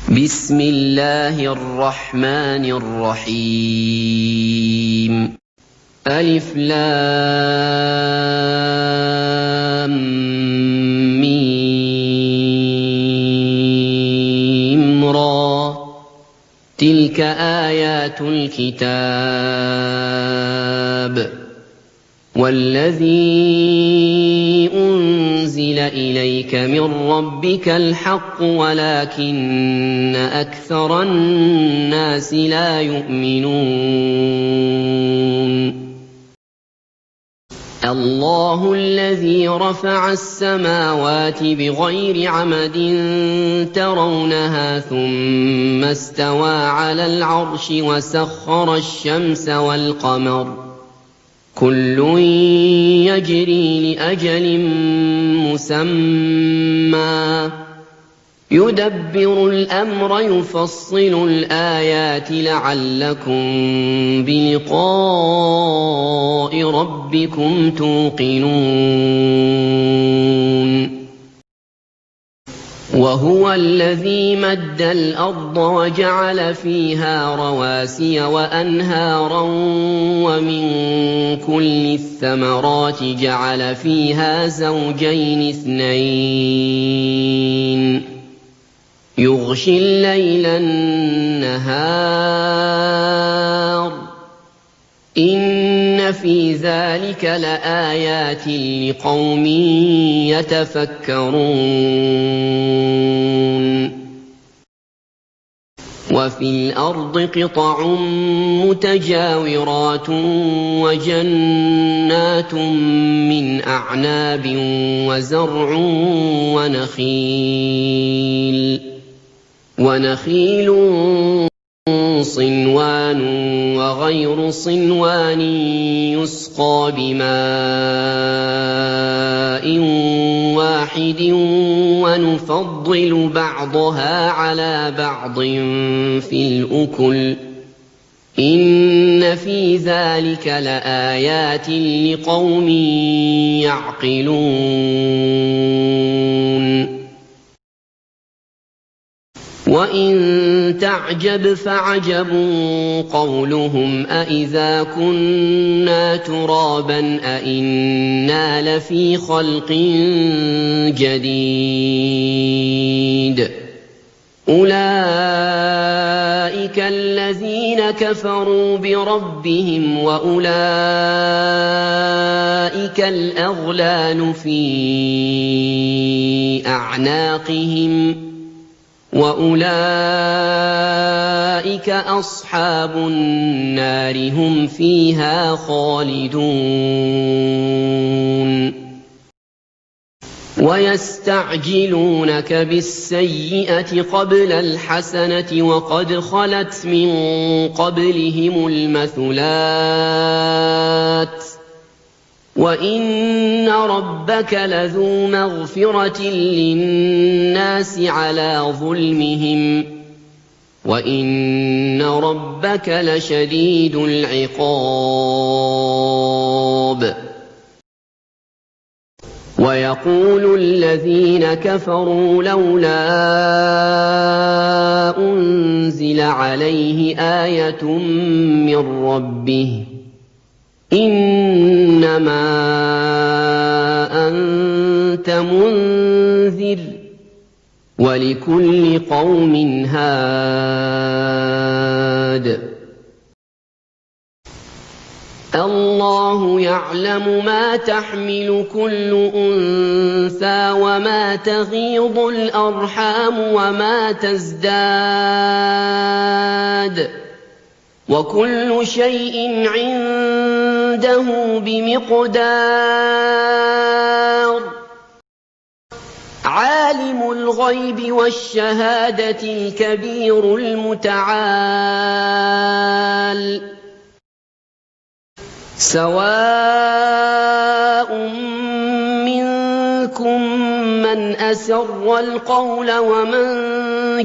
بسم الله الرحمن الرحيم ألف لام ميم را تلك آيات الكتاب والذي أنزل إليك من ربك الحق ولكن أكثر الناس لا يؤمنون الله الذي رفع السماوات بغير عمد ترونها ثم استوى على العرش وسخر الشمس والقمر كل يجري لأجل مسمى يدبر الأمر يفصل الآيات لعلكم بلقاء ربكم توقنون وهو الذي مد الأرض وجعل فيها رواسي وأنهارا ومن كل الثمرات جعل فيها زوجين اثنين يغشي الليل النهار إن في ذلك لآيات لقوم يتفكرون وفي الأرض قطع متجاورات وجنات من أعناب وزرع ونخيل صنوان وغير صنوان يسقى بماء واحد ونفضل بعضها على بعض في الأكل إن في ذلك لآيات لقوم يعقلون وإن تعجب فعجب قولهم أإذا كنا ترابا أإنا لفي خلق جديد أولئك الذين كفروا بربهم وأولئك الأغلال في أعناقهم وأولئك أصحاب النار هم فيها خالدون ويستعجلونك بالسيئة قبل الحسنة وقد خلت من قبلهم المثلات وإن ربك لذو مغفرة للناس على ظلمهم وإن ربك لشديد العقاب ويقول الذين كفروا لولا أنزل عليه آية من ربه إنما أنت منذر ولكل قوم هاد الله يعلم ما تحمل كل أنثى وما تغيض الأرحام وما تزداد وكل شيء عنده بمقدار عالم الغيب والشهادة الكبير المتعال سواء منكم من أسر القول ومن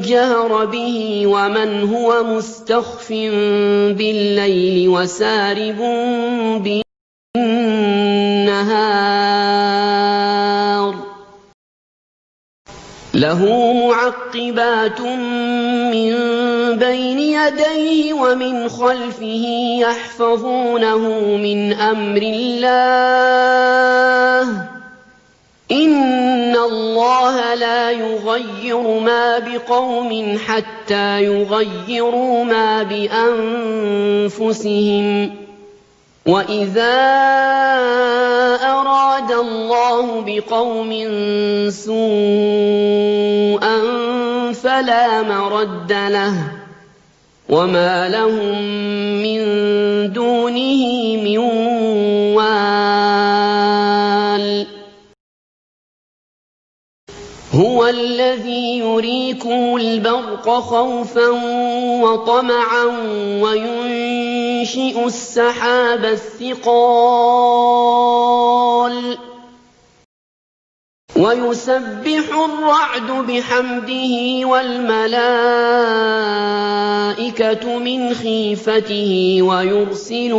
جهر به ومن هو مستخف بالليل وسارب بالنهار لَهُ مُعَقِّبَاتٌ مِّن بَيْنِ يَدَيْهِ وَمِنْ خَلْفِهِ يَحْفَظُونَهُ مِنْ أَمْرِ اللَّهِ ۗ إِنَّ اللَّهَ لَا يُغَيِّرُ مَا بِقَوْمٍ حَتَّىٰ يُغَيِّرُوا مَا بِأَنفُسِهِمْ ۗ وَإِذَا أَرَادَ اللَّهُ بِقَوْمٍ سُوءًا فَلَا مَرَدَّ لَهُ ۚ وَمَا لَهُم مِّن دُونِهِ مِن وَالٍ هُوَ الَّذِي يُرِيكُمُ الْبَرْقَ خَوْفًا وَطَمَعًا وَيُنشِئُ السَّحَابَ الثِّقَالَ وَيُسَبِّحُ الرَّعْدُ بِحَمْدِهِ وَالْمَلَائِكَةُ مِنْ خِيفَتِهِ وَيُرْسِلُ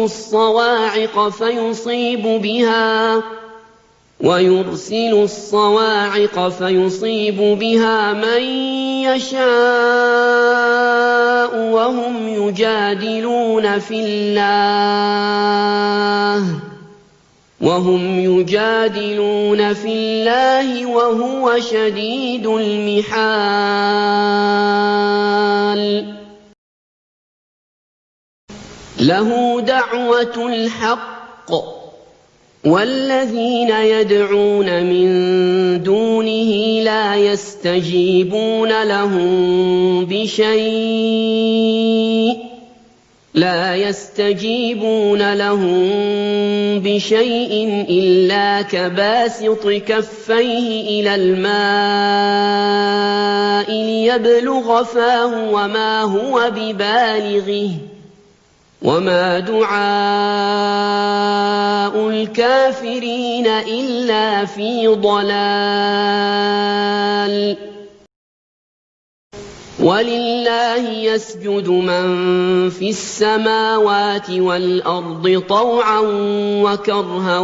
الصَّوَاعِقَ فَيُصِيبُ بِهَا مَن يَشَاءُ وَهُمْ يُجَادِلُونَ فِي اللَّهِ وَهُوَ شَدِيدُ الْمِحَالِ لَهُ دَعْوَةُ الْحَقِّ ۖ وَالَّذِينَ يَدْعُونَ مِن دُونِهِ لَا يَسْتَجِيبُونَ لَهُم بِشَيْءٍ إِلَّا كَبَاسِطِ كَفَّيْهِ إِلَى الْمَاءِ لِيَبْلُغَ فَاهُ وَمَا هُوَ بِبَالِغِهِ ۚ وَمَا دُعَاءُ الْكَافِرِينَ إِلَّا فِي ضَلَالٍ وَلِلَّهِ يَسْجُدُ مَن فِي السَّمَاوَاتِ وَالْأَرْضِ طَوْعًا وَكَرْهًا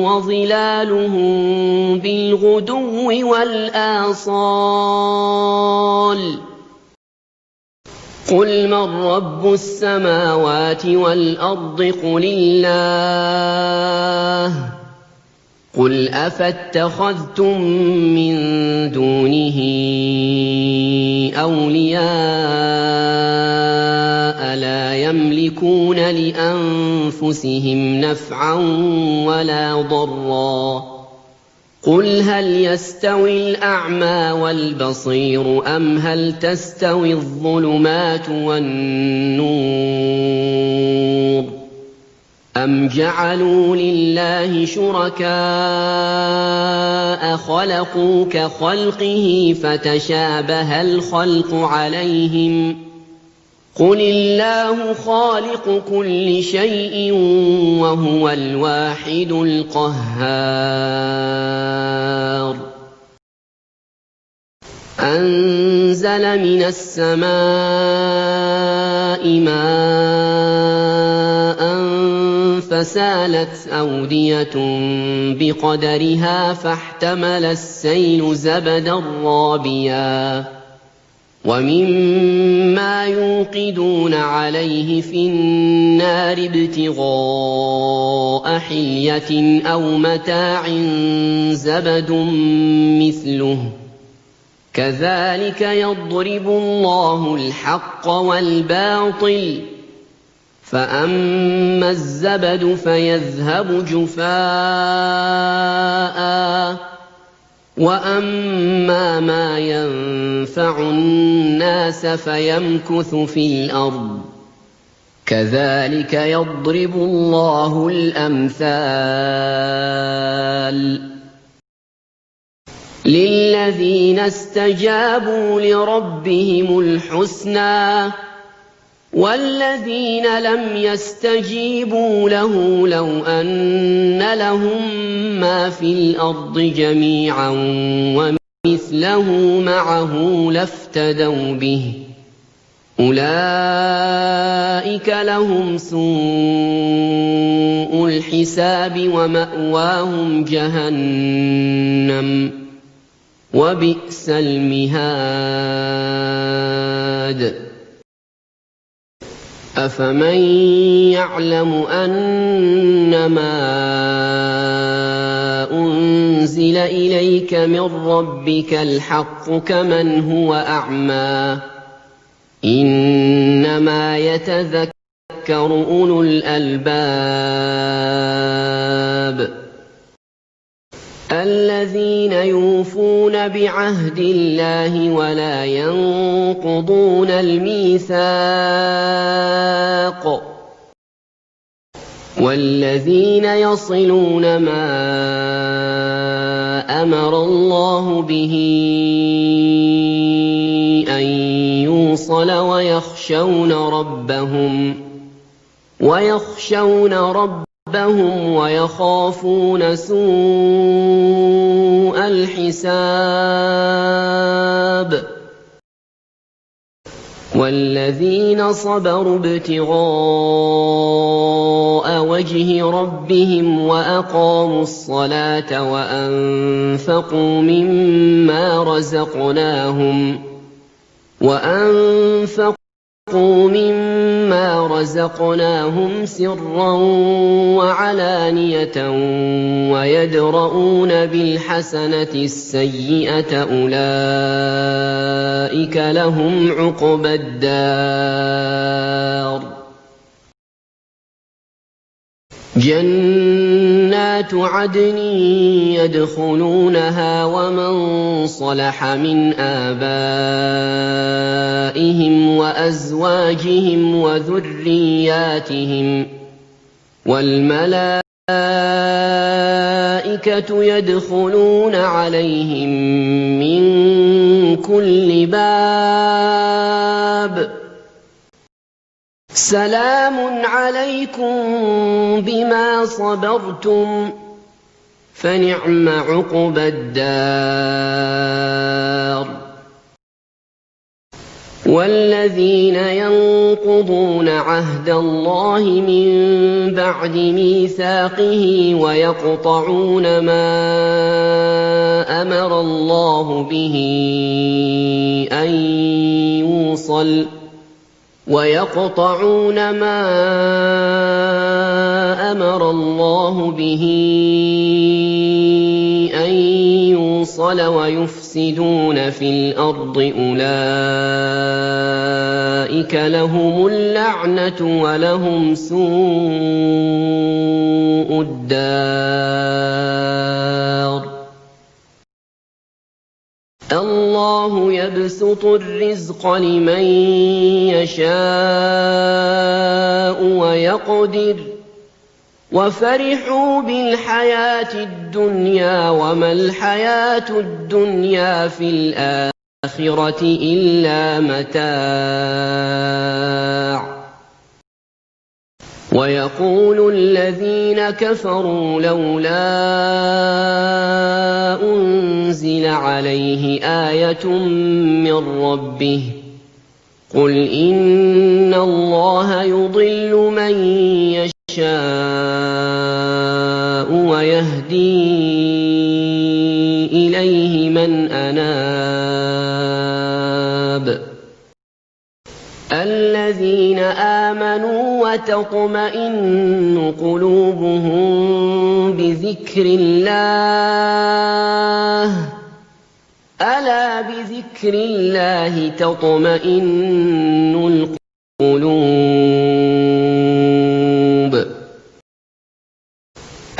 وَظِلَالُهُم بِالْغُدُوِّ وَالْآصَالِ ۩ قُلْ مَن رَّبُّ السَّمَاوَاتِ وَالْأَرْضِ قُلِ اللَّهُ ۚ قُلْ أَفَاتَّخَذْتُم مِّن دُونِهِ أَوْلِيَاءَ لَا يَمْلِكُونَ لِأَنفُسِهِمْ نَفْعًا وَلَا ضَرًّا ۚ قُلْ هَلْ يَسْتَوِي الْأَعْمَىٰ وَالْبَصِيرُ أَمْ هَلْ تَسْتَوِي الظُّلُمَاتُ وَالنُّورُ أَمْ جَعَلُوا لِلَّهِ شُرَكَاءَ خَلَقُوا كَخَلْقِهِ فَتَشَابَهَ الْخَلْقُ عَلَيْهِمْ ۚ قُلِ اللَّهُ خَالِقُ كُلِّ شَيْءٍ وَهُوَ الْوَاحِدُ الْقَهَّارُ أَنزَلَ مِنَ السَّمَاءِ مَاءً فَسَالَتْ أَوْدِيَةٌ بِقَدَرِهَا فَاحْتَمَلَ السَّيْلُ زَبَدًا رَّابِيًا ۚ وَمِمَّا يُوقِدُونَ عَلَيْهِ فِي النَّارِ ابْتِغَاءَ حِلْيَةٍ أَوْ مَتَاعٍ زَبَدٌ مِّثْلُهُ ۚ كَذَٰلِكَ يَضْرِبُ اللَّهُ الْحَقَّ وَالْبَاطِلَ ۚ فَأَمَّا الزَّبَدُ فَيَذْهَبُ جُفَاءً ۖ وَأَمَّا مَا يَنفَعُ النَّاسَ فَيَمْكُثُ فِي الْأَرْضِ ۚ كَذَٰلِكَ يَضْرِبُ اللَّهُ الْأَمْثَالَ لِلَّذِينَ اسْتَجَابُوا لِرَبِّهِمُ الْحُسْنَىٰ ۚ وَالَّذِينَ لَمْ يَسْتَجِيبُوا لَهُ لَوْ أَنَّ لَهُم مَّا فِي الْأَرْضِ جَمِيعًا وَمِثْلَهُ مَعَهُ لَافْتَدَوْا بِهِ ۚ أُولَٰئِكَ لَهُمْ سُوءُ الْحِسَابِ وَمَأْوَاهُمْ جَهَنَّمُ ۖ وَبِئْسَ الْمِهَادُ أَفَمَن يَعْلَمُ أَنَّمَا أُنزِلَ إِلَيْكَ مِن رَّبِّكَ الْحَقُّ كَمَنْ هُوَ أَعْمَىٰ ۚ إِنَّمَا يَتَذَكَّرُ أُولُو الْأَلْبَابِ الَّذِينَ يُوفُونَ بِعَهْدِ اللَّهِ وَلَا يَنقُضُونَ الْمِيثَاقَ وَالَّذِينَ يَصِلُونَ مَا أَمَرَ اللَّهُ بِهِ أَن يُوصَلَ وَيَخْشَوْنَ رَبَّهُمْ وَيَخَافُونَ سُوءَ الْحِسَابِ وَالَّذِينَ صَبَرُوا ابْتِغَاءَ وَجْهِ رَبِّهِمْ وَأَقَامُوا الصَّلَاةَ وَأَنفَقُوا مِمَّا رَزَقْنَاهُمْ سِرًّا وَعَلَانِيَةً وَيَدْرَءُونَ بِالْحَسَنَةِ السَّيِّئَةَ أُولَٰئِكَ لَهُمْ عُقْبَى الدَّارِ جَنَّاتُ عَدْنٍ يَدْخُلُونَهَا وَمَن صَلَحَ مِنْ آبَائِهِمْ وَأَزْوَاجِهِمْ وَذُرِّيَّاتِهِمْ ۖ وَالْمَلَائِكَةُ يَدْخُلُونَ عَلَيْهِم مِّن كُلِّ بَابٍ سَلَامٌ عَلَيْكُم بِمَا صَبَرْتُمْ ۚ فَنِعْمَ عُقْبَى الدَّارِ وَالَّذِينَ يَنقُضُونَ عَهْدَ اللَّهِ مِن بَعْدِ مِيثَاقِهِ وَيَقْطَعُونَ مَا أَمَرَ اللَّهُ بِهِ أَن يُوصَلَ وَيُفْسِدُونَ فِي الْأَرْضِ أُولَٰئِكَ لَهُمُ اللَّعْنَةُ وَلَهُمْ سُوءُ الدَّارِ اللَّهُ يَبْسُطُ الرِّزْقَ لِمَن يَشَاءُ وَيَقْدِرُ ۚ وَفَرِحُوا بِالْحَيَاةِ الدُّنْيَا وَمَا الْحَيَاةُ الدُّنْيَا فِي الْآخِرَةِ إِلَّا مَتَاعٌ وَيَقُولُ الَّذِينَ كَفَرُوا لَوْلَا أُنزِلَ عَلَيْهِ آيَةٌ مِّن رَّبِّهِ ۖ قُلْ إِنَّ اللَّهَ يُضِلُّ مَن يَشَاءُ وَيَهْدِي إِلَيْهِ مَنْ أَنَابَ الَّذِينَ آمَنُوا وَتَطْمَئِنُّ قُلُوبُهُم بِذِكْرِ اللَّهِ ۗ أَلَا بِذِكْرِ اللَّهِ تَطْمَئِنُّ الْقُلُوبُ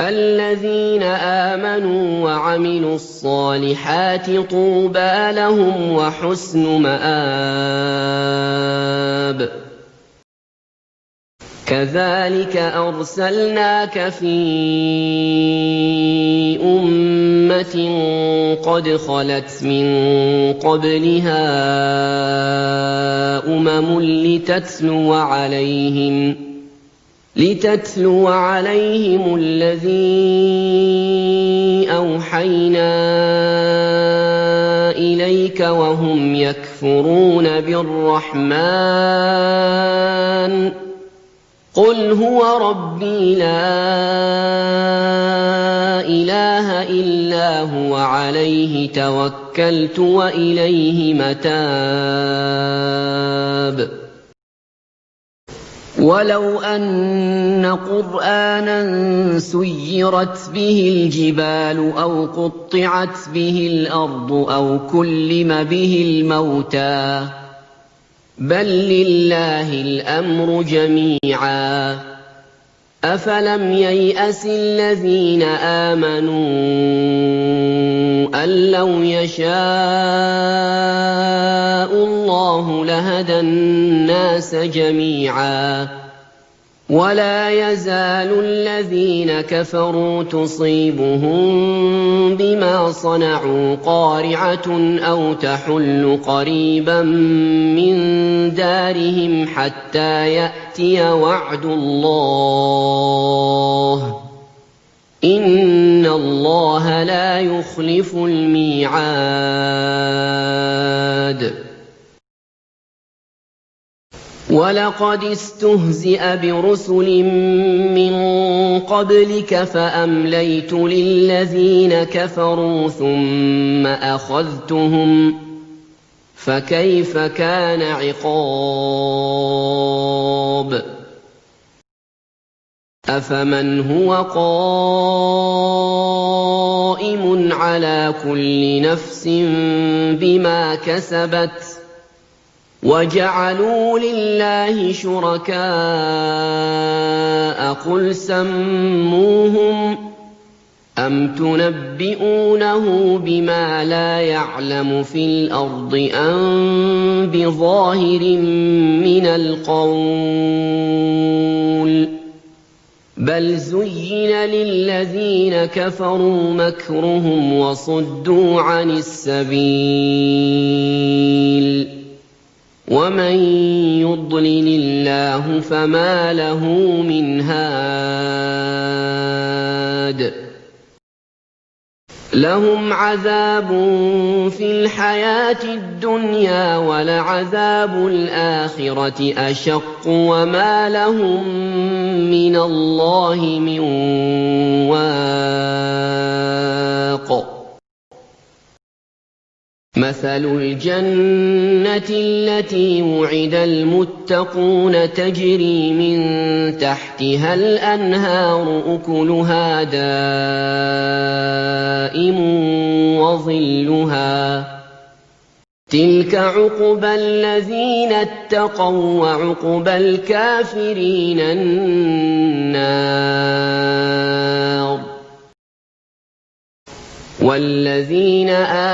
الَّذِينَ آمَنُوا وَعَمِلُوا الصَّالِحَاتِ طُوبَىٰ لَهُمْ وَحُسْنُ مَآبٍ كَذَٰلِكَ أَرْسَلْنَاكَ فِي أُمَّةٍ قَدْ خَلَتْ مِن قَبْلِهَا أُمَمٌ لِّتَتْلُوَ عَلَيْهِمُ الَّذِي أَوْحَيْنَا إِلَيْكَ وَهُمْ يَكْفُرُونَ يَكْفُرُونَ بِالرَّحْمَٰنِ ۚ قُلْ فَأْتُوا بِسُورَةٍ مِّن مِّثْلِهِ وَادْعُوا مَنِ اسْتَطَعْتُم مِّن دُونِ اللَّهِ إِن كُنتُمْ صَادِقِينَ قُلْ هُوَ رَبِّي لَا إِلَٰهَ إِلَّا هُوَ عَلَيْهِ تَوَكَّلْتُ وَإِلَيْهِ مَتَابِ وَلَوْ أَنَّ قُرْآنًا سُيِّرَتْ بِهِ الْجِبَالُ أَوْ قُطِّعَتْ بِهِ الْأَرْضُ أَوْ كُلِّمَ بِهِ الْمَوْتَىٰ بَل لِّلَّهِ الْأَمْرُ جَمِيعًا ۗ أَفَلَمْ يَيْأَسِ الَّذِينَ آمَنُوا أَن لَّوْ يَشَاءُ اللَّهُ لَهَدَى النَّاسَ جَمِيعًا ۗ وَلَا يَزَالُ الَّذِينَ كَفَرُوا تُصِيبُهُم بِمَا صَنَعُوا قَارِعَةٌ أَوْ تَحُلُّ قَرِيبًا مِّن دَارِهِمْ حَتَّىٰ يَأْتِيَ وَعْدُ اللَّهِ ۚ إِنَّ اللَّهَ لَا يُخْلِفُ الْمِيعَادَ وَلَقَدِ اسْتُهْزِئَ بِرُسُلٍ مِّن قَبْلِكَ فَأَمْلَيْتُ لِلَّذِينَ كَفَرُوا ثُمَّ أَخَذْتُهُمْ ۖ فَكَيْفَ كَانَ عِقَابِ أَفَمَنْ هُوَ قَائِمٌ عَلَىٰ كُلِّ نَفْسٍ بِمَا كَسَبَتْ وَجَعَلُوا لِلَّهِ شُرَكَاءَ قُلْ سَمُّوهُمْ أَمْ تُنَبِّئُونَهُ بِمَا لَا يَعْلَمُ فِي الْأَرْضِ أَم بِظَاهِرٍ مِّنَ الْقَوْلِ ۗ بَلْ زُيِّنَ لِلَّذِينَ كَفَرُوا مَكْرُهُمْ وَصُدُّوا عَنِ السَّبِيلِ ۗ وَمَن يُضْلِلِ اللَّهُ فَمَا لَهُ مِنْ هَادٍ لَّهُمْ عَذَابٌ فِي الْحَيَاةِ الدُّنْيَا وَلَعَذَابُ الْآخِرَةِ أَشَقُّ وَمَا لَهُم مِّنَ اللَّهِ مِن وَاقٍ مَثَلُ الْجَنَّةِ الَّتِي وُعِدَ الْمُتَّقُونَ تَجْرِي مِن تَحْتِهَا الْأَنْهَارُ أُكُلُهَا دَائِمٌ وَظِلُّهَا ۚ تِلْكَ عُقْبَى الَّذِينَ اتَّقَوا ۖ وَّعُقْبَى الْكَافِرِينَ النَّارُ وَالَّذِينَ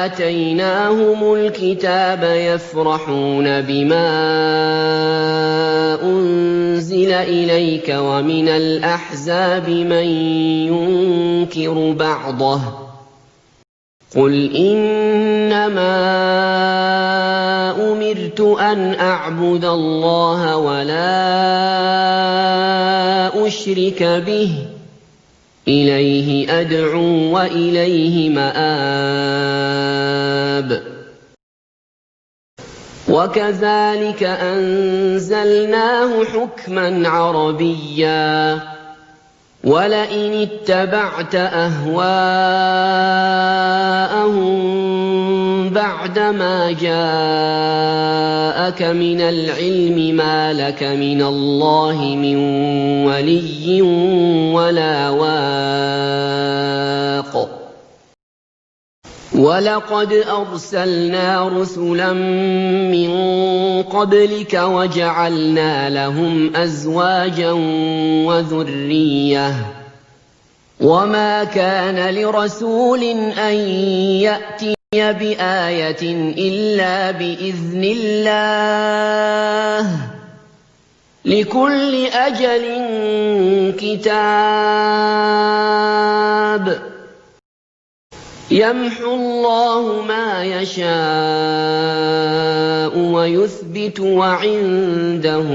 آتَيْنَاهُمُ الْكِتَابَ يَفْرَحُونَ بِمَا أُنزِلَ إِلَيْكَ ۖ وَمِنَ الْأَحْزَابِ مَن يُنكِرُ بَعْضَهُ ۚ قُلْ إِنَّمَا أُمِرْتُ أَنْ أَعْبُدَ اللَّهَ وَلَا أُشْرِكَ بِهِ ۚ إِلَيْهِ أَدْعُو وَإِلَيْهِ مَآبِ وَكَذَٰلِكَ أَنزَلْنَاهُ حُكْمًا عَرَبِيًّا ۚ وَلَئِنِ اتَّبَعْتَ أَهْوَاءَهُم بَعْدَمَا جَاءَكَ مِنَ الْعِلْمِ مَا لَكَ مِنَ اللَّهِ مِن وَلِيٍّ وَلَا وَاقٍ وَلَقَدْ أَرْسَلْنَا رُسُلًا مِّن قَبْلِكَ وَجَعَلْنَا لَهُمْ أَزْوَاجًا وَذُرِّيَّةً ۚ وَمَا كَانَ لِرَسُولٍ أَن يَأْتِيَ بِآيَةٍ إِلَّا بِإِذْنِ اللَّهِ ۗ لِكُلِّ أَجَلٍ كِتَابٌ يَمْحُو اللَّهُ مَا يَشَاءُ وَيُثْبِتُ ۖ وَعِندَهُ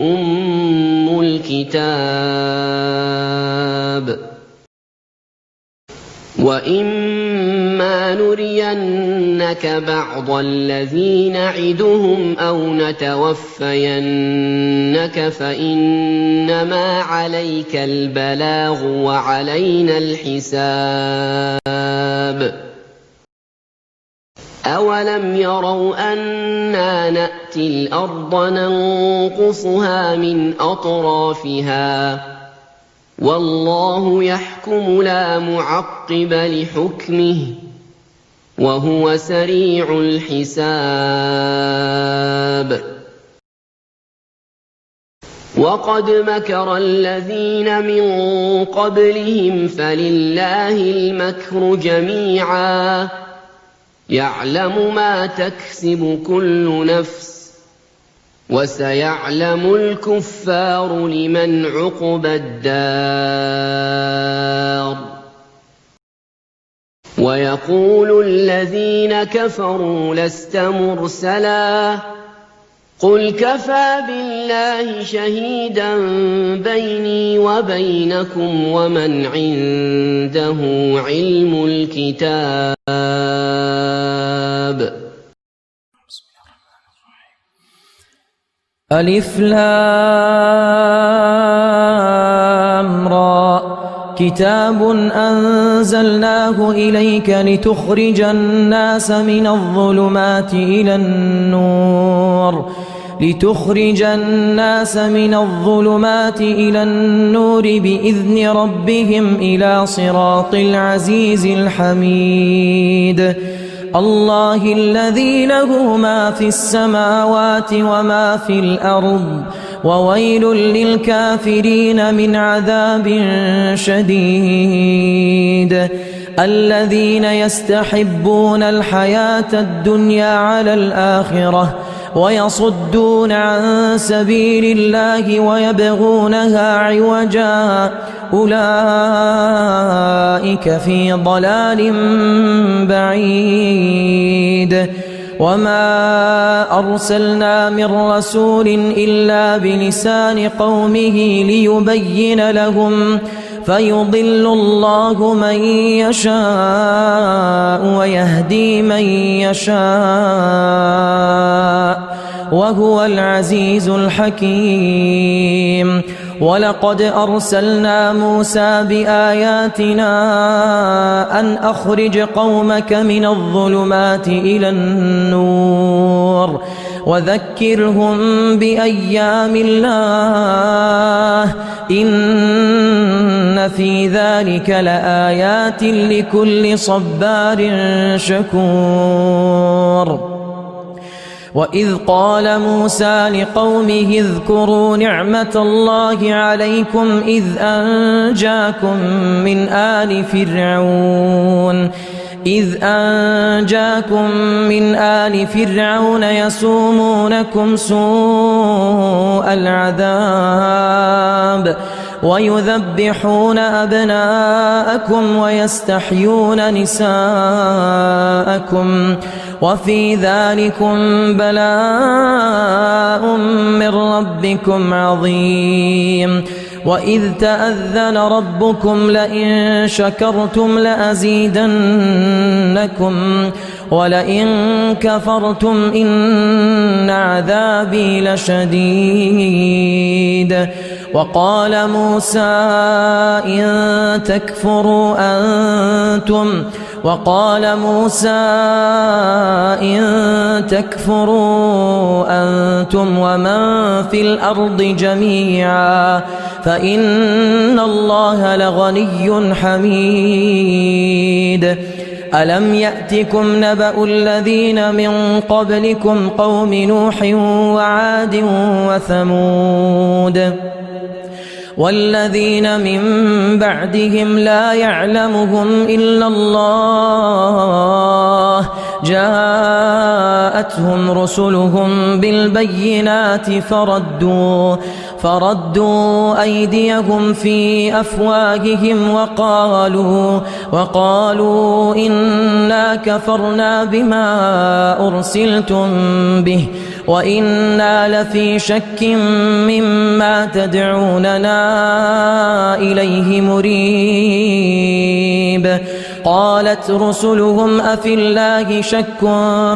أُمُّ الْكِتَابِ وَإِمَّا إِمَّا نُرِيَنَّكَ بَعْضَ الَّذِي نَعِدُهُمْ أَوْ نَتَوَفَّيَنَّكَ فَإِنَّمَا عَلَيْكَ الْبَلَاغُ وَعَلَيْنَا الْحِسَابُ أَوَلَمْ يَرَوْا أَنَّا نَأْتِي الْأَرْضَ نَنقُصُهَا مِنْ أَطْرَافِهَا ۚ وَاللَّهُ يَحْكُمُ لَا مُعَقِّبَ لِحُكْمِهِ ۚ وَهُوَ سَرِيعُ الْحِسَابِ وَقَدْ مَكَرَ الَّذِينَ مِن قَبْلِهِمْ فَلِلَّهِ الْمَكْرُ جَمِيعًا يَعْلَمُ مَا تَكْسِبُ كُلُّ نَفْسٍ ۗ وَسَيَعْلَمُ الْكُفَّارُ لِمَنْ عُقْبَى الدَّارِ وَيَقُولُ الَّذِينَ كَفَرُوا لَسْتَ مُرْسَلًا ۚ قُلْ كَفَىٰ بِاللَّهِ شَهِيدًا بَيْنِي وَبَيْنَكُمْ وَمَنْ عِندَهُ عِلْمُ الْكِتَابِ ألف لام را كتاب أنزلناه إليك لتخرج الناس من الظلمات إلى النور بإذن ربهم إلى صراط العزيز الحميد الله الذي له ما في السماوات وما في الأرض وويل للكافرين من عذاب شديد الذين يستحبون الحياة الدنيا على الآخرة ويصدون عن سبيل الله ويبغونها عوجا أولئك في ضلال بعيد وما أرسلنا من رسول إلا بلسان قومه ليبين لهم فيضل الله من يشاء ويهدي من يشاء وهو العزيز الحكيم ولقد أرسلنا موسى بآياتنا أن أخرج قومك من الظلمات إلى النور وذكرهم بأيام الله إن في ذلك لآيات لكل صبار شكور وإذ قال موسى لقومه اذكروا نعمة الله عليكم إذ أنجاكم من آل فرعون يسومونكم سوء العذاب ويذبحون أبناءكم ويستحيون نساءكم وفي ذلكم بلاء من ربكم عظيم وإذ تأذن ربكم لئن شكرتم لأزيدنكم ولئن كفرتم إن عذابي لشديد وقال موسى إن تكفروا أنتم ومن في الأرض جميعا فإن الله لغني حميد ألم يأتكم نبأ الذين من قبلكم قوم نوح وعاد وثمود والذين من بعدهم لا يعلمهم إلا الله جاءتهم رسلهم بالبينات فردوا أيديهم في أفواههم وقالوا إنا كفرنا بما أرسلتم به وإنا لفي شك مما تدعوننا إليه مريب قالت رسلهم أفي الله شك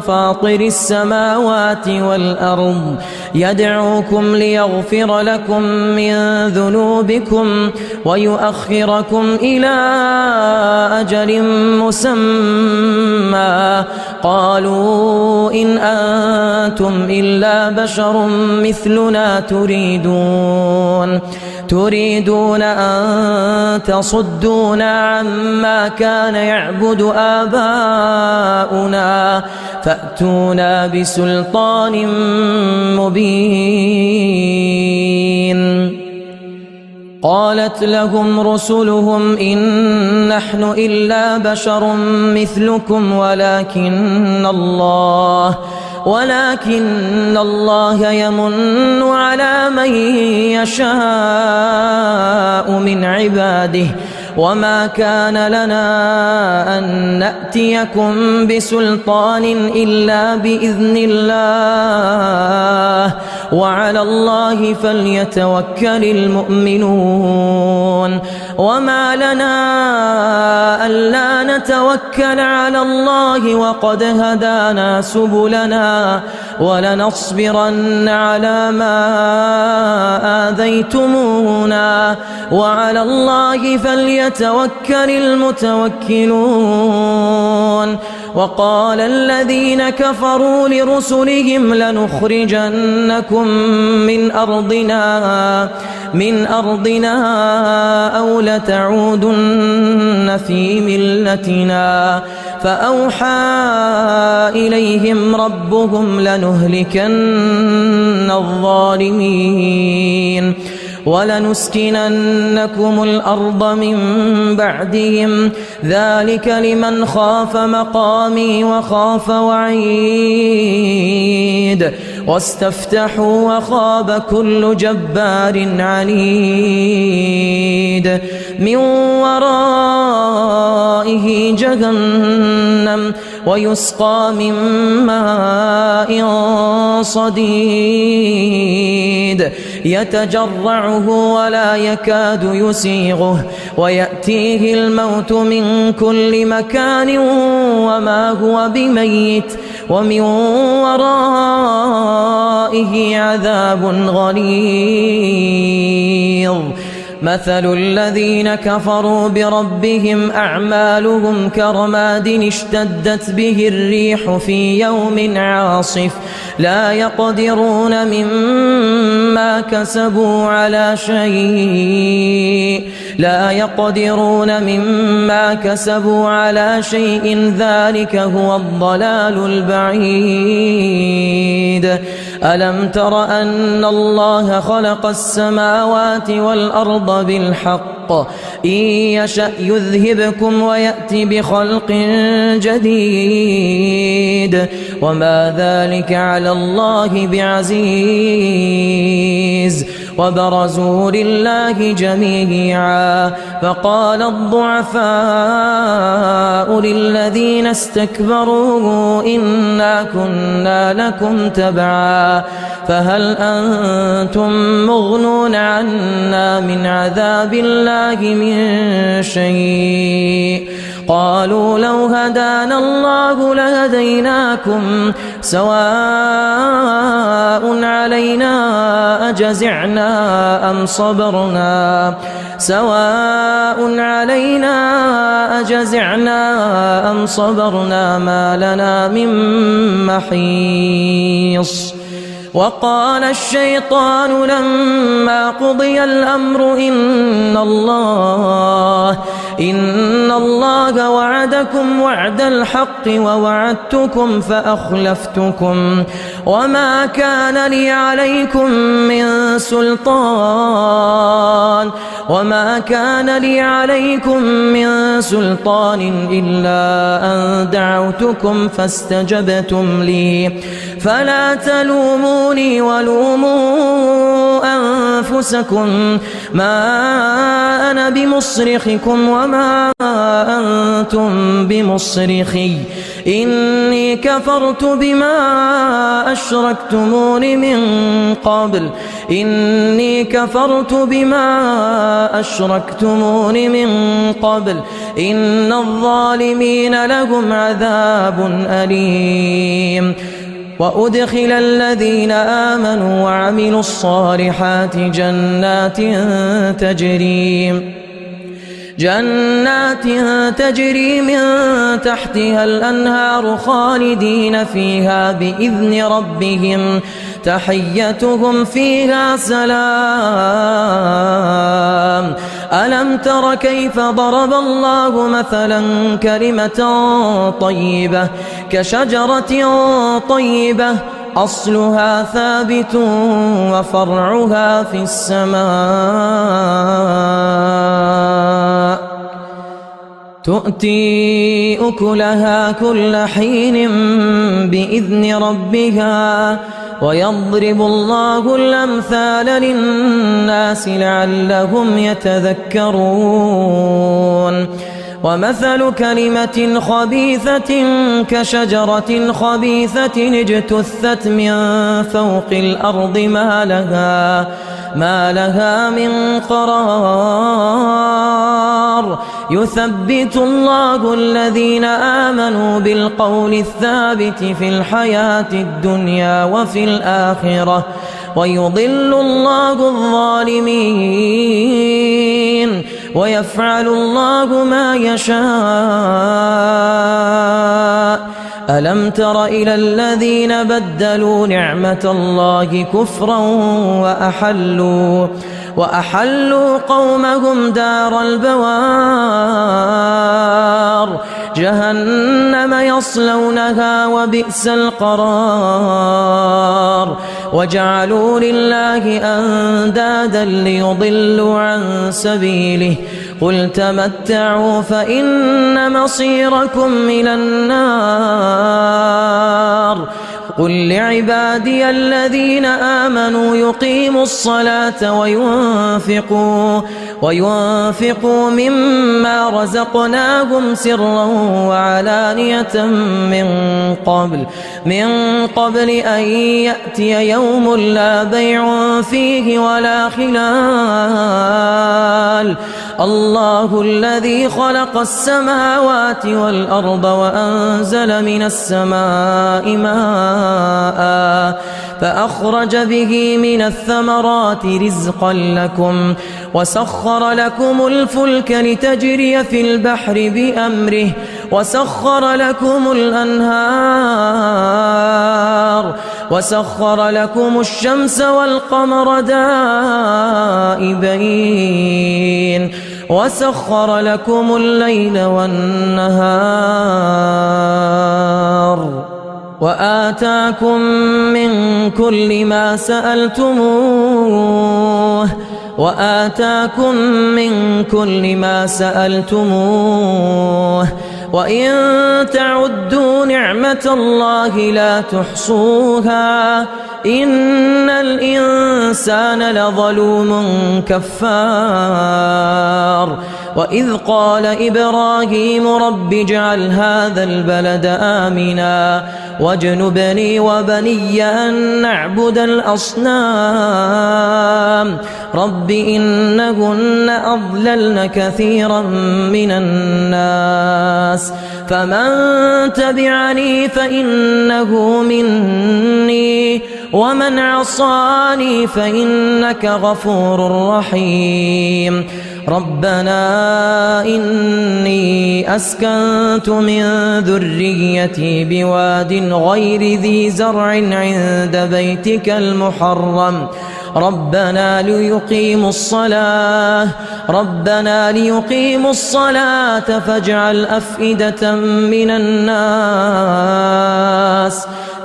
فاطر السماوات والأرض يدعوكم ليغفر لكم من ذنوبكم ويؤخركم إلى أجل مسمى قالوا إن أنتم إلا بشر مثلنا تريدون أن تصدونا عما كان يعبد آباؤنا فأتونا بسلطان مبين قالت لهم رسلهم إن نحن إلا بشر مثلكم ولكن الله يمن على من يشاء من عباده وما كان لنا أن نأتيكم بسلطان إلا بإذن الله وعلى الله فليتوكل المؤمنون وما لنا ألا نتوكل على الله وقد هدانا سبلنا ولنصبرن على ما آذيتمونا وعلى الله فليتوكل المتوكلون وقال الذين كفروا لرسلهم لنخرجنكم من أرضنا أو لتعودن في ملتنا فأوحى إليهم ربهم لنهلكن الظالمين ولنسكننكم الأرض من بعدهم ذلك لمن خاف مقامي وخاف وعيد واستفتحوا وخاب كل جبار عنيد من ورائه جهنم ويسقى من ماء صديد يتجرعه ولا يكاد يسيغه ويأتيه الموت من كل مكان وما هو بميت ومن ورائه عذاب غليظ مثل الذين كفروا بربهم أعمالهم كرماد اشتدت به الريح في يوم عاصف لا يقدرون مما كسبوا على شيء ذلك هو الضلال البعيد ألم تر أن الله خلق السماوات والأرض بالحق إن يشأ يذهبكم ويأتي بخلق جديد وما ذلك على الله بعزيز وبرزوا لله جميعا فقال الضعفاء للذين استكبروا إنا كنا لكم تبعا فهل أنتم مغنون عنا من عذاب الله من شيء قالوا لو هدانا الله لهديناكم سواء علينا أجزعنا أم صبرنا ما لنا من محيص وقال الشيطان لما قضي الأمر إن الله وعدكم وعد الحق ووعدتكم فأخلفتكم وما كان لي عليكم من سلطان إلا أن دعوتكم فاستجبتم لي فلا تلوموني ولوموا أنفسكم ما أنا بمصرخكم وما أنتم بمصرخي إني كفرت بما أشركتمون من قبل إن الظالمين لهم عذاب أليم وأدخل الذين آمنوا وعملوا الصالحات جنات تجري من تحتها الأنهار خالدين فيها بإذن ربهم تحيتهم فيها سلام ألم تر كيف ضرب الله مثلا كلمة طيبة كشجرة طيبة أصلها ثابت وفرعها في السماء تؤتي أكلها كل حين بإذن ربها ويضرب الله الأمثال للناس لعلهم يتذكرون ومثل كلمة خبيثة كشجرة خبيثة اجتثت من فوق الأرض ما لها من قرار يثبت الله الذين آمنوا بالقول الثابت في الحياة الدنيا وفي الآخرة ويضل الله الظالمين ويفعل الله ما يشاء ألم تر إلى الذين بدلوا نعمة الله كفرا وأحلوا قومهم دار البوار جهنم يصلونها وبئس القرار وجعلوا لله أندادا ليضلوا عن سبيله قل تمتعوا فإن مصيركم إلى النار قل لعبادي الذين آمنوا يقيموا الصلاة وينفقوا مما رزقناهم سرا وعلانية من قبل أن يأتي يوم لا بيع فيه ولا خلال الله الذي خلق السماوات والأرض وأنزل من السماء ماء فأخرج به من الثمرات رزقا لكم وسخر لكم الفلك لتجري في البحر بأمره وسخر لكم الأنهار وسخر لكم الشمس والقمر دائبين وسخر لكم الليل والنهار وآتاكم من كل ما سألتموه وإن تعدوا نعمة الله لا تحصوها إن الإنسان لظلوم كفار وإذ قال إبراهيم رب اجعل هذا البلد آمنا واجنبني وبني أن نعبد الأصنام رب إنهن أضللن كثيرا من الناس فمن تبعني فإنه مني ومن عصاني فإنك غفور رحيم ربنا إني أسكنت من ذريتي بواد غير ذي زرع عند بيتك المحرم ربنا ليقيموا الصلاة فاجعل أفئدة من الناس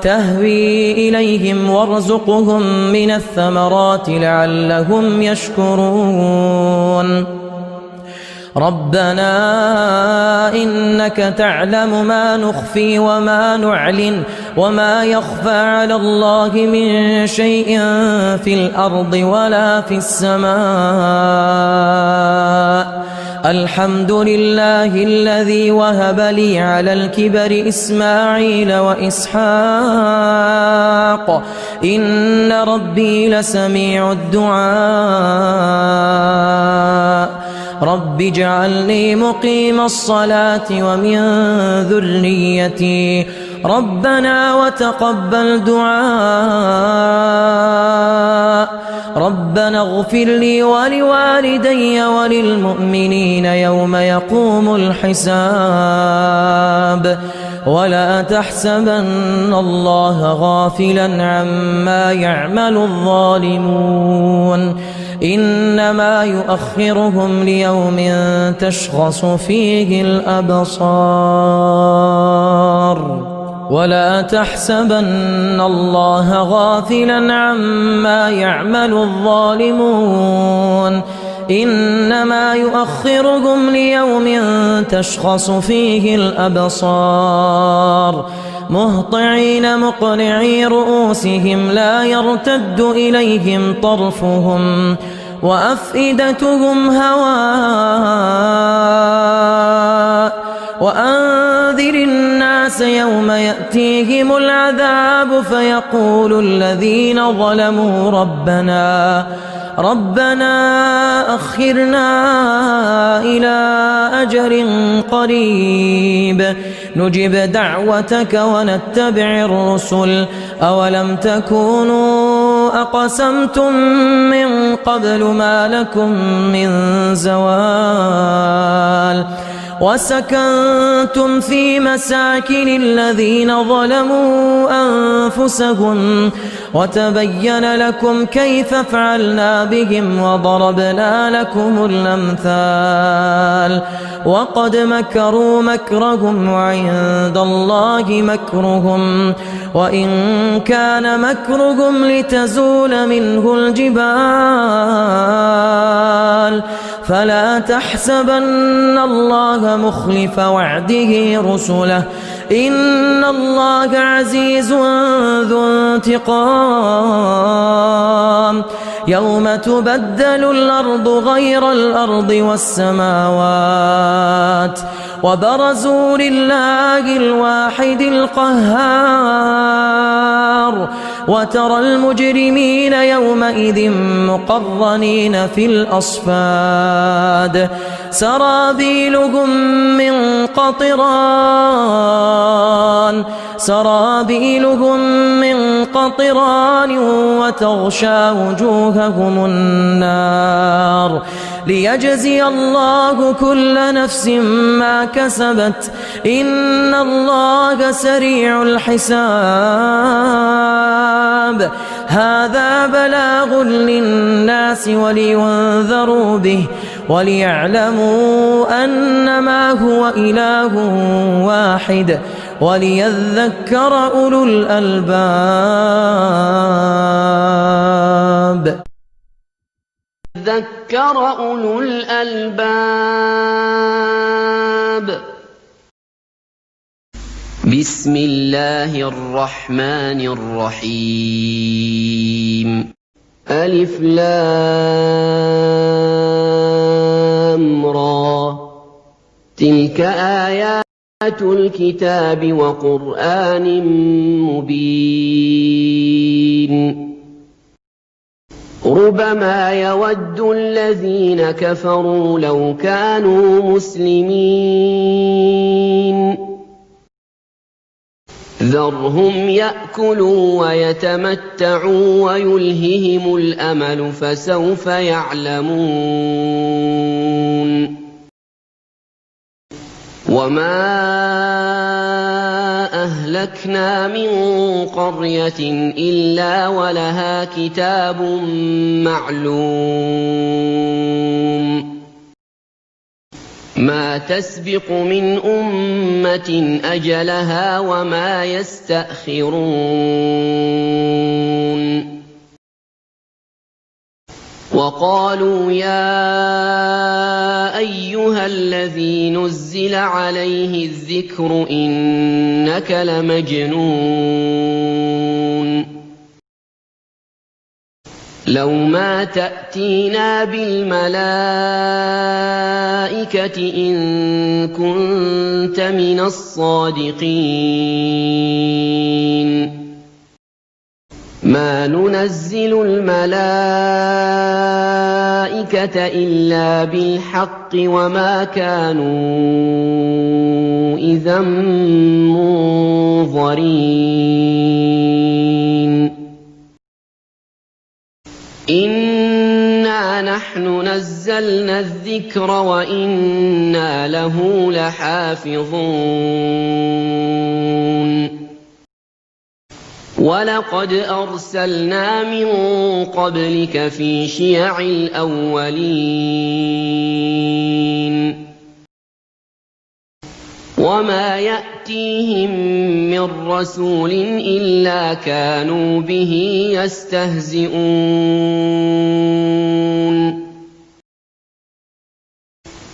تهوي إليهم وارزقهم من الثمرات لعلهم يشكرون ربنا إنك تعلم ما نخفي وما نعلن وما يخفى على الله من شيء في الأرض ولا في السماء الحمد لله الذي وهب لي على الكبر إسماعيل وإسحاق إن ربي لسميع الدعاء رب اجعلني مقيم الصلاة ومن ذريتي ربنا وتقبل دعاء ربنا اغفر لي ولوالدي وللمؤمنين يوم يقوم الحساب ولا تحسبن الله غافلا عما يعمل الظالمون إنما يؤخرهم ليوم تشخص فيه الأبصار ولا تحسبن الله غافلا عما يعمل الظالمون إنما يؤخرهم ليوم تشخص فيه الأبصار مهطعين مقنعي رؤوسهم لا يرتد إليهم طرفهم وأفئدتهم هواء وأنذر الناس يوم يأتيهم العذاب فيقول الذين ظلموا ربنا أخرنا إلى أجل قريب نجب دعوتك ونتبع الرسل أولم تكونوا أقسمتم من قبل ما لكم من زوال وسكنتم في مساكن الذين ظلموا أنفسهم وتبين لكم كيف فعلنا بهم وضربنا لكم الأمثال وقد مكروا مكرهم وعند الله مكرهم وإن كان مكرهم لتزول منه الجبال فلا تحسبن الله مخلف وعده رسله إن الله عزيز ذو انتقام يوم تبدل الأرض غير الأرض والسماوات وبرزوا لله الواحد القهار وترى المجرمين يومئذ مقرنين في الأصفاد سرابيلهم من قطران وتغشى وجوههم النار ليجزي الله كل نفس ما كسبت إن الله سريع الحساب هذا بلاغ للناس ولينذروا به وليعلموا أنما هو إله واحد وليذكر أولو الألباب ذكر أولو الألباب بسم الله الرحمن الرحيم ألف لام را تلك آيات الكتاب وقرآن مبين ربما يود الذين كفروا لو كانوا مسلمين ذرهم يأكلوا ويتمتعوا ويلههم الأمل فسوف يعلمون وما أهلكنا من قرية إلا ولها كتاب معلوم ما تسبق من أمة أجلها وما يستأخرون وقالوا يا أيها الذي نزل عليه الذكر إنك لمجنون لَوْ مَا تَأْتِينَا بِالْمَلَائِكَةِ إِن كُنتَ مِنَ الصَّادِقِينَ مَا نُنَزِّلُ الْمَلَائِكَةَ إِلَّا بِالْحَقِّ وَمَا كَانُوا إِذًا مُنظَرِينَ إِنَّا نَحْنُ نَزَّلْنَا الذِّكْرَ وَإِنَّا لَهُ لَحَافِظُونَ وَلَقَدْ أَرْسَلْنَا مِن قَبْلِكَ فِي شِيَعِ الْأَوَّلِينَ وَمَا يَأْتِيهِم مِّن رَّسُولٍ إِلَّا كَانُوا بِهِ يَسْتَهْزِئُونَ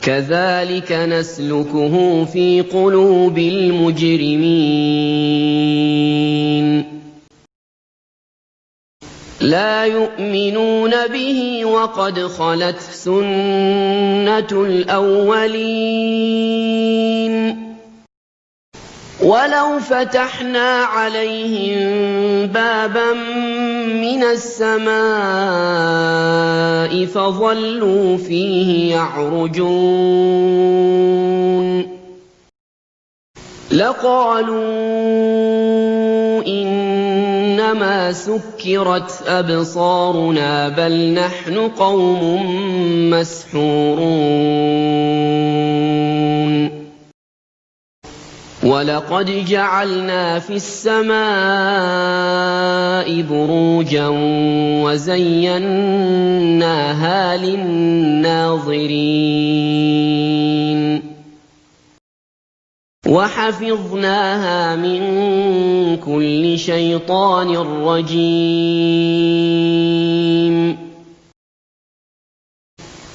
كَذَٰلِكَ نَسْلُكُهُ فِي قُلُوبِ الْمُجْرِمِينَ لَا يُؤْمِنُونَ بِهِ وَقَدْ خَلَتْ سُنَّةُ الْأَوَّلِينَ وَلَوْ فَتَحْنَا عَلَيْهِم بَابًا مِّنَ السَّمَاءِ فَظَلُّوا فِيهِ يَعْرُجُونَ لَقَالُوا إِنَّمَا سُكِّرَتْ أَبْصَارُنَا بَلْ نَحْنُ قَوْمٌ مَّسْحُورُونَ وَلَقَدْ جَعَلْنَا فِي السَّمَاءِ بُرُوجًا وَزَيَّنَّاهَا لِلنَّاظِرِينَ وَحَفِظْنَاهَا مِن كُلِّ شَيْطَانٍ رَّجِيمٍ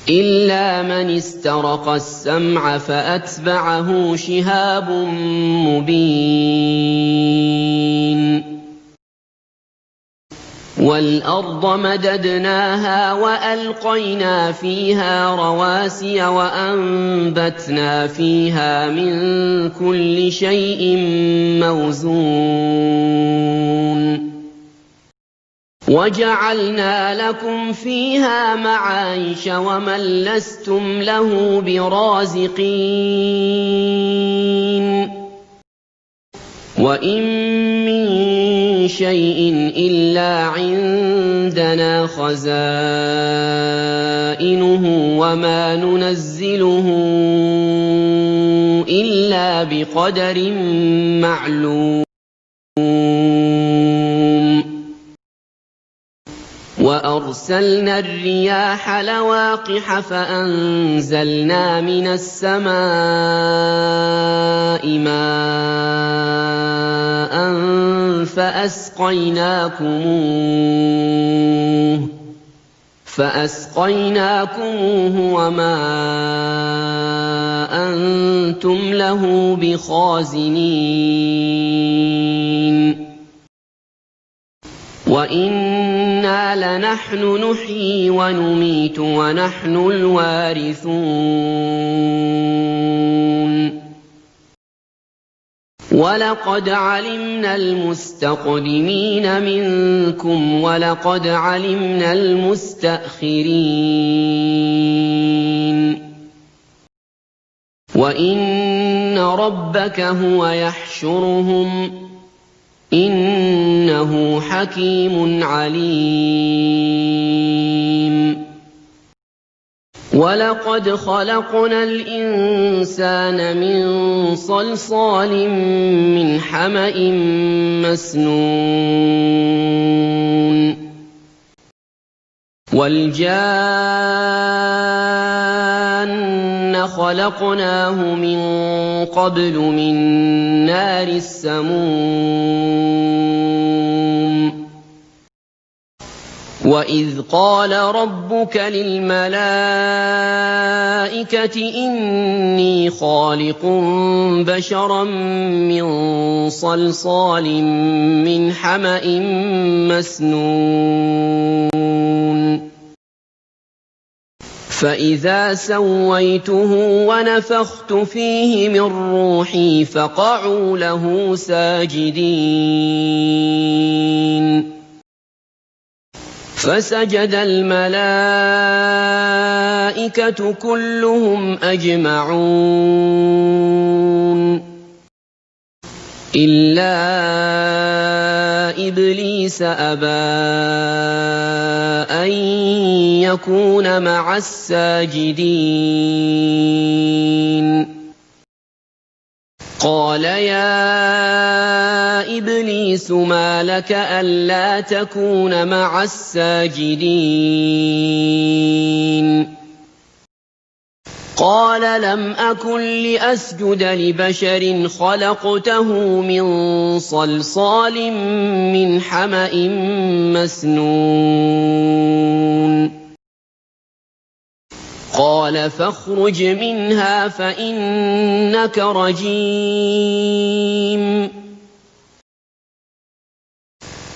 إِلَّا مَنِ اسْتَرَقَ السَّمْعَ فَأَتْبَعَهُ شِهَابٌ مُّبِينٌ وَالْأَرْضَ مَدَدْنَاهَا وَأَلْقَيْنَا فِيهَا رَوَاسِيَ وَأَنبَتْنَا فِيهَا مِن كُلِّ شَيْءٍ مَّوْزُونٍ وَجَعَلْنَا لَكُمْ فِيهَا مَعَايِشَ وَمَن لَّسْتُمْ لَهُ بِرَازِقِينَ وَإِن مِّن شَيْءٍ إِلَّا عِندَنَا خَزَائِنُهُ وَمَا نُنَزِّلُهُ إِلَّا بِقَدَرٍ مَّعْلُومٍ وَأَرْسَلْنَا الرِّيَاحَ لَوَاقِحَ فَأَنزَلْنَا مِنَ السَّمَاءِ مَاءً فَأَسْقَيْنَاكُمُوهُ وَمَا أَنتُمْ لَهُ بِخَازِنِينَ وَإِنَّا لَنَحْنُ نُحْيِي وَنُمِيتُ وَنَحْنُ الْوَارِثُونَ وَلَقَدْ عَلِمْنَا الْمُسْتَقْدِمِينَ مِنكُمْ وَلَقَدْ عَلِمْنَا الْمُسْتَأْخِرِينَ وَإِنَّ رَبَّكَ هُوَ يَحْشُرُهُمْ ۚ إِنَّهُ حَكِيمٌ عَلِيمٌ وَلَقَدْ خَلَقْنَا الْإِنسَانَ مِن صَلْصَالٍ مِّنْ حَمَإٍ مَّسْنُونٍ وَالْجَانَّ خَلَقْنَاهُ مِن قَبْلُ مِن نَّارِ السَّمُومِ وَإِذْ قَالَ رَبُّكَ لِلْمَلَائِكَةِ إِنِّي خَالِقٌ بَشَرًا مِّن صَلْصَالٍ مِّنْ حَمَإٍ مَّسْنُونٍ فإذا سويته ونفخت فيه من روحي فقعوا له ساجدين فسجد الملائكة كلهم أجمعون إلا إبليس أبى أن يكون مع الساجدين قال يا إبليس ما لك ألا تكون مع الساجدين قال لم أكن لأسجد لبشر خلقته من صلصال من حمأ مسنون قال فاخرج منها فإنك رجيم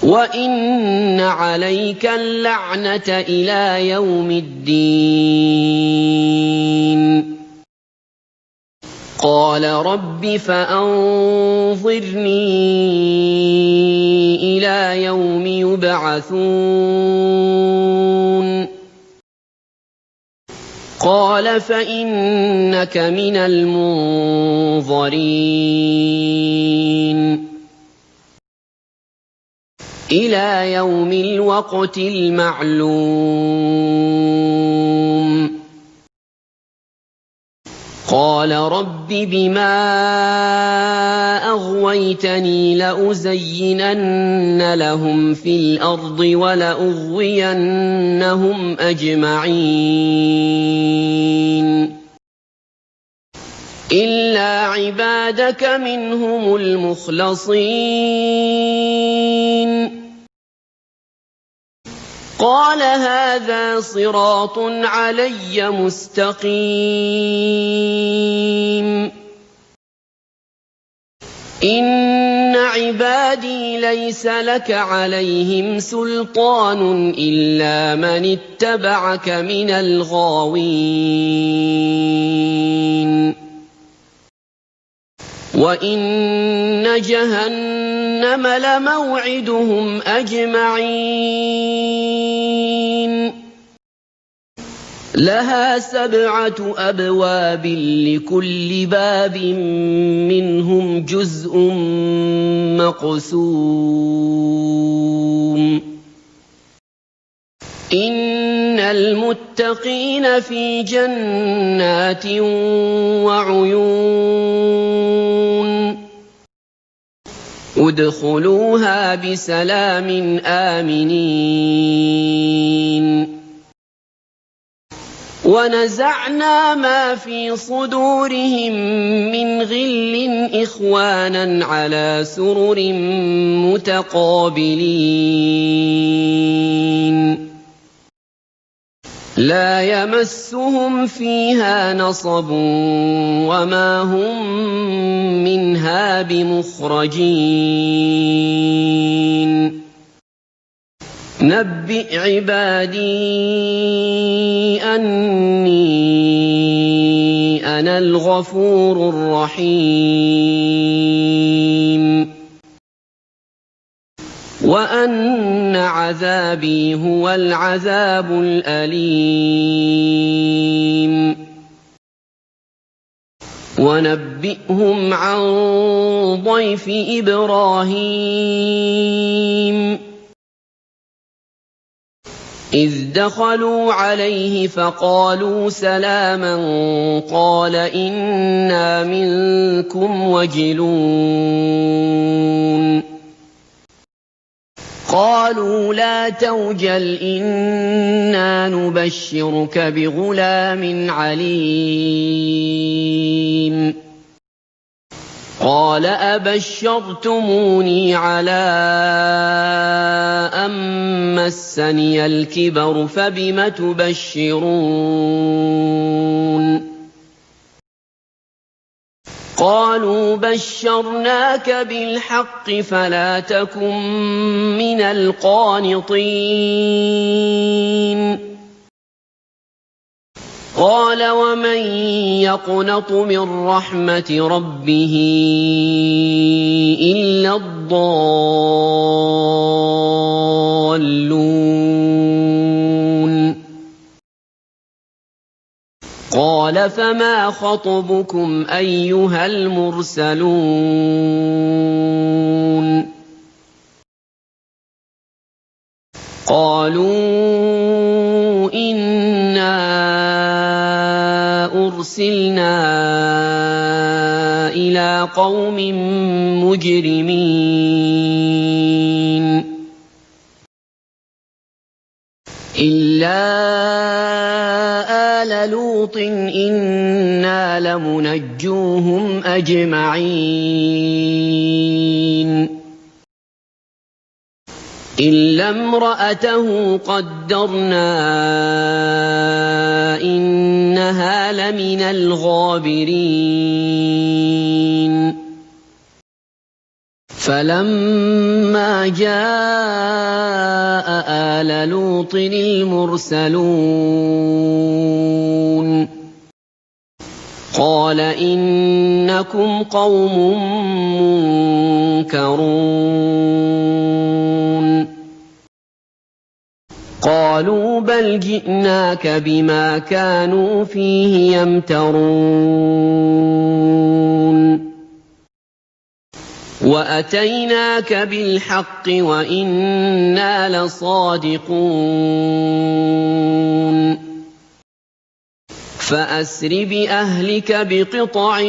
وإن عليك اللعنة إلى يوم الدين قال رب فأنظرني إلى يوم يبعثون قال فإنك من المنظرين إلى يوم الوقت المعلوم قال رب بما أغويتني لأزينن لهم في الأرض ولأغوينهم أجمعين إلا عبادك منهم المخلصين قال هذا صراط علي مستقيم إن عبادي ليس لك عليهم سلطان إلا من اتبعك من الغاوين وإن جهنم لموعدهم أجمعين لها 7 أبواب لكل باب منهم جزء مقسوم إن المتقين في جنات وعيون ادخلوها بسلام آمنين ونزعنا ما في صدورهم من غل إخوانا على سرر متقابلين لا يمسهم فيها نصب وما هم منها بمخرجين نبئ عبادي أني أنا الغفور الرحيم وأن عذابي هو العذاب الأليم ونبئهم عن ضيف إبراهيم إذ دخلوا عليه فقالوا سلاما قال إنا منكم وجلون قالوا لا توجل إنا نبشرك بغلام عليم قال أبشرتموني على أن مسني الكبر فبم تبشرون قالوا بشرناك بالحق فلا تكن من القانطين قال ومن يقنط من رحمة ربه إلا الضالون قال فما خطبكم أيها المرسلون قالوا إنا أرسلنا إلى قوم مجرمين إلا آل لوط إنا لمنجوهم أجمعين إلا امرأته قدرنا إنها لمن الغابرين فلما جاء آل لوط المرسلون قال إنكم قوم منكرون قالوا بل جئناك بما كانوا فيه يمترون وأتيناك بالحق وإنا لصادقون فأسر بأهلك بقطع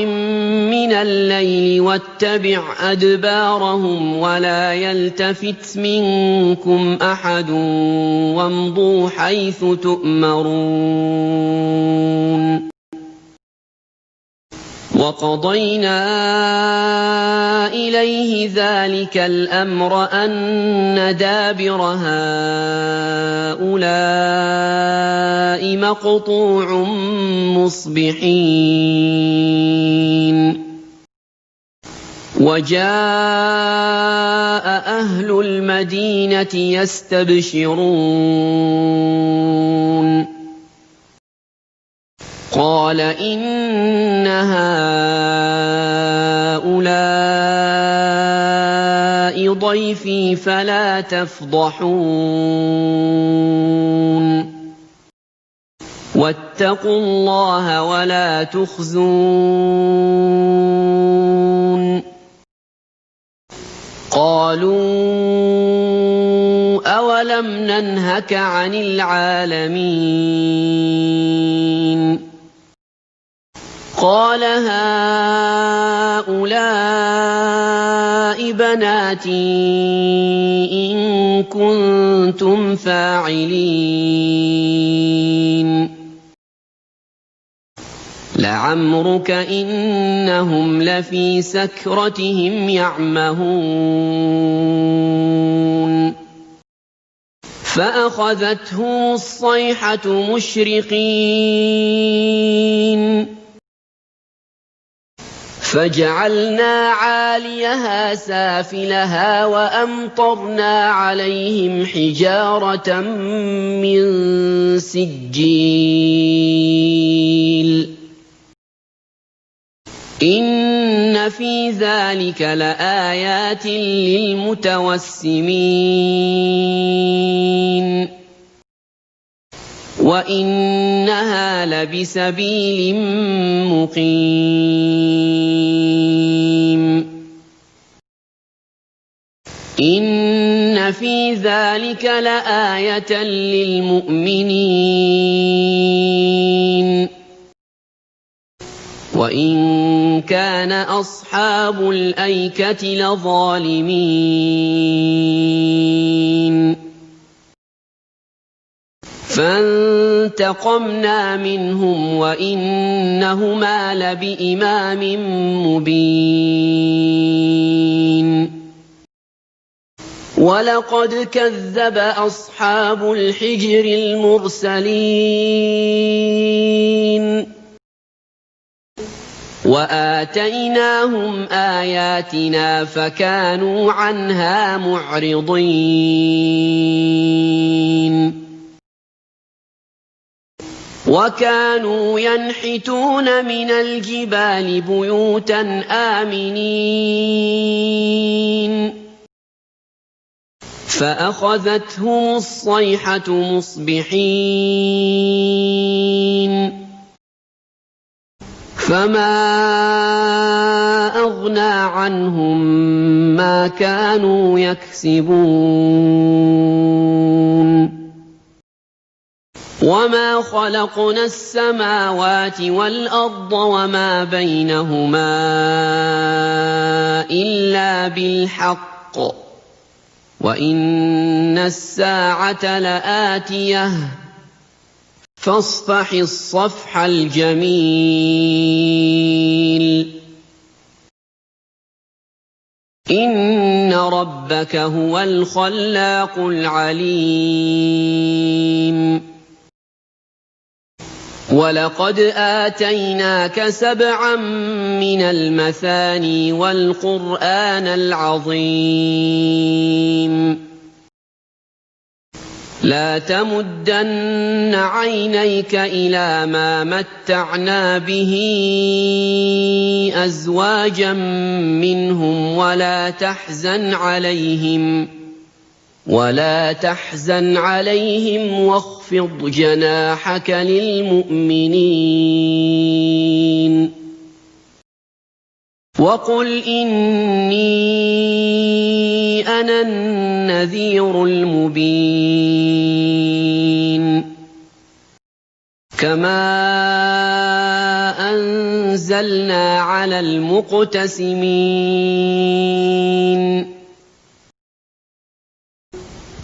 من الليل واتبع أدبارهم ولا يلتفت منكم أحد وامضوا حيث تؤمرون وقضينا إليه ذلك الأمر أن دابر هؤلاء مقطوع مصبحين وجاء أهل المدينة يستبشرون قال إن هؤلاء ضيفي فلا تفضحون واتقوا الله ولا تخزون قالوا أولم ننهك عن العالمين قال هؤلاء بناتي إن كنتم فاعلين لعمرك إنهم لفي سكرتهم يعمهون فأخذتهم الصيحة مشرقين فجعلنا عاليها سافلها وأمطرنا عليهم حجارة من سجيل إن في ذلك لآيات للمتوسمين وإنها لبسبيل مقيم إن في ذلك لآية للمؤمنين وإن كان أصحاب الأيكة لظالمين فانتقمنا منهم وإنهما لبإمام مبين ولقد كذب أصحاب الحجر المرسلين وآتيناهم آياتنا فكانوا عنها معرضين وَكَانُوا يَنْحِتُونَ مِنَ الْجِبَالِ بُيُوتًا آمِنِينَ فَأَخَذَتْهُمُ الصَّيْحَةُ مُصْبِحِينَ فَمَا أَغْنَىٰ عَنْهُم مَّا كَانُوا يَكْسِبُونَ وَمَا خَلَقْنَا السَّمَاوَاتِ وَالْأَرْضَ وَمَا بَيْنَهُمَا إِلَّا بِالْحَقِّ وَإِنَّ السَّاعَةَ لَآتِيَةٌ فَاصْفَحِ الصَّفْحَ الْجَمِيلَ إِنَّ رَبَّكَ هُوَ الْخَلَّاقُ الْعَلِيمُ وَلَقَدْ آتَيْنَاكَ سَبْعًا مِّنَ الْمَثَانِي وَالْقُرْآنَ الْعَظِيمَ لَا تَمُدَّنَّ عَيْنَيْكَ إِلَىٰ مَا مَتَّعْنَا بِهِ أَزْوَاجًا مِّنْهُمْ وَلَا تَحْزَنْ عَلَيْهِمْ وَاخْفِضْ جَنَاحَكَ لِلْمُؤْمِنِينَ وَقُلْ إِنِّي أَنَا النَّذِيرُ الْمُبِينُ كَمَا أَنزَلْنَا عَلَى الْمُقْتَسِمِينَ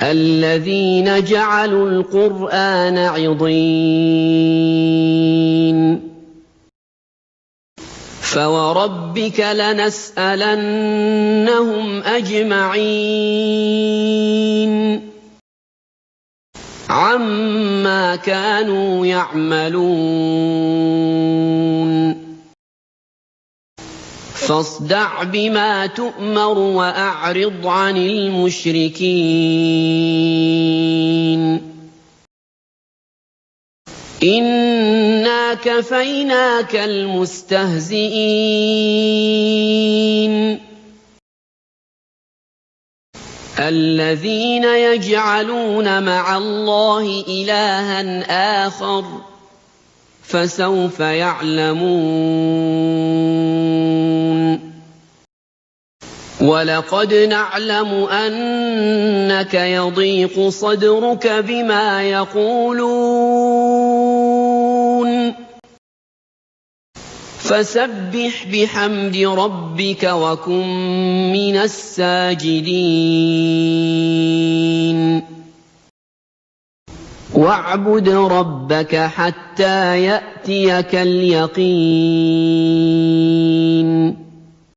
الَّذِينَ جَعَلُوا الْقُرْآنَ عِضِينَ فَوَرَبِّكَ لَنَسْأَلَنَّهُمْ أَجْمَعِينَ عَمَّا كَانُوا يَعْمَلُونَ فاصدع بما تؤمر وأعرض عن المشركين إنا كفيناك المستهزئين الذين يجعلون مع الله إلها آخر فسوف يعلمون ولقد نعلم أنك يضيق صدرك بما يقولون فسبح بحمد ربك وكن من الساجدين واعبد ربك حتى يأتيك اليقين